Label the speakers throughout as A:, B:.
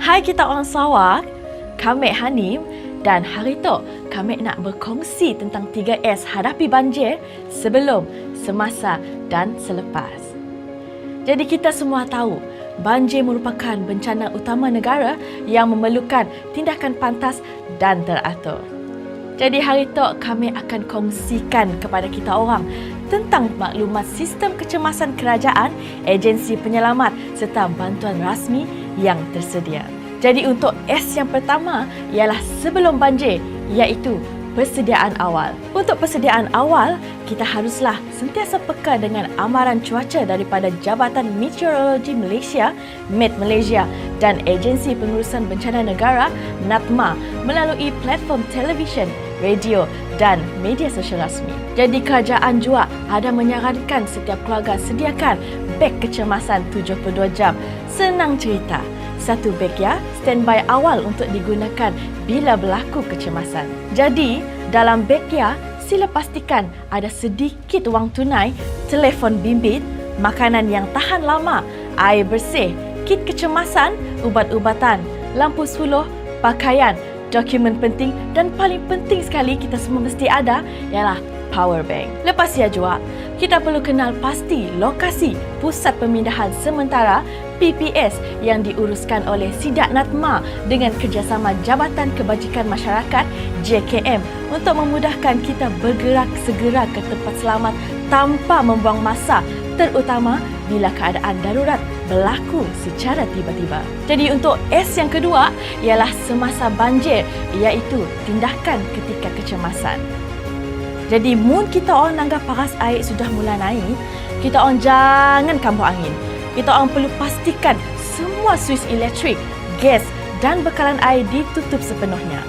A: Hai kita orang Sarawak, kami Hanim dan hari tu kami nak berkongsi tentang 3S hadapi banjir sebelum, semasa dan selepas. Jadi kita semua tahu, banjir merupakan bencana utama negara yang memerlukan tindakan pantas dan teratur. Jadi hari tu kami akan kongsikan kepada kita orang tentang maklumat sistem kecemasan kerajaan, agensi penyelamat serta bantuan rasmi yang tersedia. Jadi untuk S yang pertama ialah sebelum banjir, iaitu persediaan awal. Untuk persediaan awal, kita haruslah sentiasa peka dengan amaran cuaca daripada Jabatan Meteorologi Malaysia, Met Malaysia dan Agensi Pengurusan Bencana Negara, NATMA melalui platform televisyen, radio dan media sosial rasmi. Jadi kerajaan juga ada menyarankan setiap keluarga sediakan beg kecemasan 72 jam. Senang cerita, satu beg ya, standby awal untuk digunakan bila berlaku kecemasan. Jadi, dalam beg ya, sila pastikan ada sedikit wang tunai, telefon bimbit, makanan yang tahan lama, air bersih, kit kecemasan, ubat-ubatan, lampu suluh, pakaian, dokumen penting dan paling penting sekali kita semua mesti ada ialah power bank. Lepas ia juga, kita perlu kenal pasti lokasi pusat pemindahan sementara PPS yang diuruskan oleh Sidak Natma dengan kerjasama Jabatan Kebajikan Masyarakat JKM untuk memudahkan kita bergerak segera ke tempat selamat tanpa membuang masa, terutama bila keadaan darurat berlaku secara tiba-tiba. Jadi untuk S yang kedua ialah semasa banjir, iaitu tindakan ketika kecemasan. Jadi mun kita orang nanggap paras air sudah mula naik, kita orang jangan campur angin. Kita orang perlu pastikan semua suis elektrik, gas dan bekalan air ditutup sepenuhnya.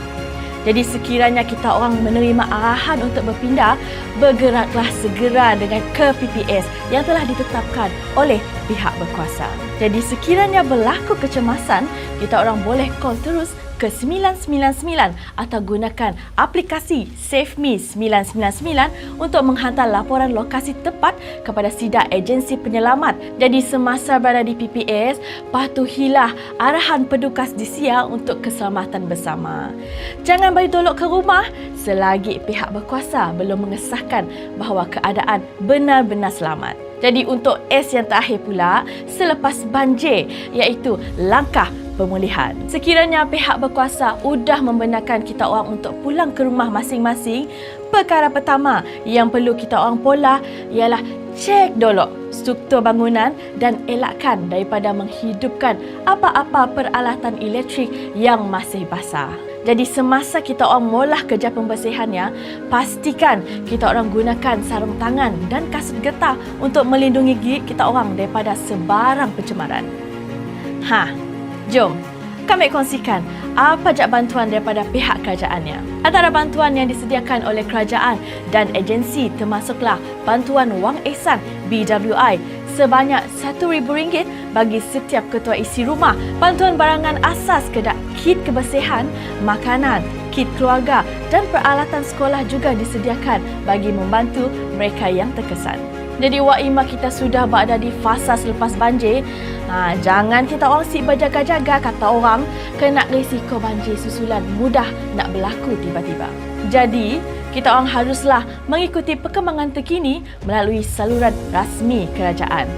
A: Jadi sekiranya kita orang menerima arahan untuk berpindah, bergeraklah segera dengan ke PPS yang telah ditetapkan oleh pihak berkuasa. Jadi sekiranya berlaku kecemasan, kita orang boleh call terus ke 999 atau gunakan aplikasi SaveMe 999 untuk menghantar laporan lokasi tepat kepada Sidak Agensi Penyelamat. Jadi semasa berada di PPS, patuhilah arahan petugas DISIA untuk keselamatan bersama. Jangan bagi tolok ke rumah selagi pihak berkuasa belum mengesahkan bahawa keadaan benar-benar selamat. Jadi untuk S yang terakhir pula, selepas banjir, iaitu langkah pemulihan. Sekiranya pihak berkuasa sudah membenarkan kita orang untuk pulang ke rumah masing-masing, perkara pertama yang perlu kita orang pola ialah cek dulu struktur bangunan dan elakkan daripada menghidupkan apa-apa peralatan elektrik yang masih basah. Jadi semasa kita orang mula kerja pembersihannya, pastikan kita orang gunakan sarung tangan dan kasut getah untuk melindungi gigi kita orang daripada sebarang pencemaran. Jom kami kongsikan apa je bantuan daripada pihak kerajaannya. Antara bantuan yang disediakan oleh kerajaan dan agensi termasuklah bantuan wang ihsan BWI sebanyak RM1,000 bagi setiap ketua isi rumah, bantuan barangan asas kedak kit kebersihan, makanan, kit keluarga dan peralatan sekolah juga disediakan bagi membantu mereka yang terkesan. Jadi wak imah kita sudah berada di fasa selepas banjir, jangan kita orang sik berjaga-jaga, kata orang kena risiko banjir susulan mudah nak berlaku tiba-tiba. Jadi kita orang haruslah mengikuti perkembangan terkini melalui saluran rasmi kerajaan.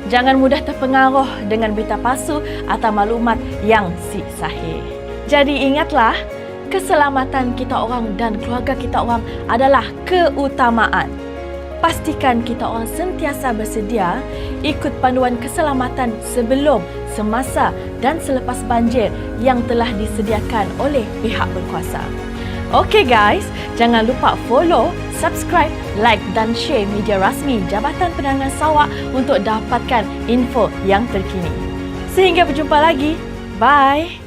A: Jangan mudah terpengaruh dengan berita palsu atau maklumat yang si sahih. Jadi ingatlah, keselamatan kita orang dan keluarga kita orang adalah keutamaan. Pastikan kita orang sentiasa bersedia ikut panduan keselamatan sebelum, semasa dan selepas banjir yang telah disediakan oleh pihak berkuasa. Okey guys, jangan lupa follow, subscribe, like dan share media rasmi Jabatan Penanganan Sarawak untuk dapatkan info yang terkini. Sehingga berjumpa lagi. Bye!